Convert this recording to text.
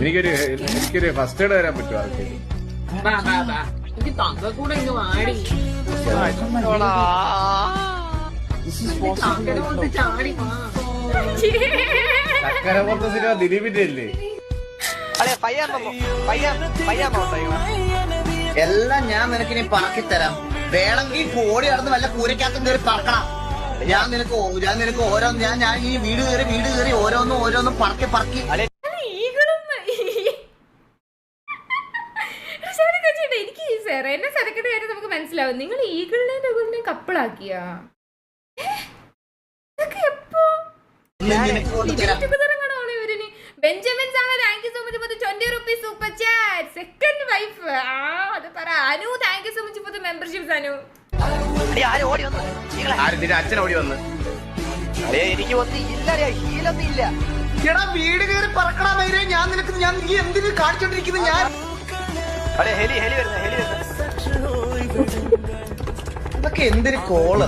എനിക്കൊരു first aid തരാൻ പറ്റുമോ ആർക്കെങ്കിലും? എനിക്ക് തങ്ക കൂടെ ഇങ്ങ് വാടി ചാടി ചക്കര പുറത്തെ സിനിമ ദിലീപിന്റെ അല്ലേ? എല്ലാം ഞാൻ നിനക്കിനി പറക്കി തരാം. വേണമെങ്കിൽ കോടി നടന്ന് വല്ല കൂരക്കകത്തും കയറി പറക്കണം. ഞാൻ നിനക്ക് ഓരോന്ന് ഞാൻ ഈ വീട് കയറി ഓരോന്നും പറക്കി എനിക്ക് സാർ എന്നെ സരക്കിട്ട് കാര്യം നമുക്ക് മനസ്സിലാവും. നിങ്ങൾ ഈഗിളിനെ രഘുവിനെ കപ്പിളാക്കിയാ ഇതൊക്കെ എപ്പോ? ഇവരിന് Benjamin Sang thank you so much for the 20 rupees super chat. Second wife അത് പറ. Anu thank you so much for the memberships. Anu അച്ഛൻ ഓടി വന്ന് എനിക്ക് എടാ വീട് കയറി പറക്കണ വരെ ഞാൻ നീ എന്തിനു കാണിച്ചോണ്ടിരിക്കുന്നത്? ഞാൻ ഇതൊക്കെ എന്തൊരു കോള്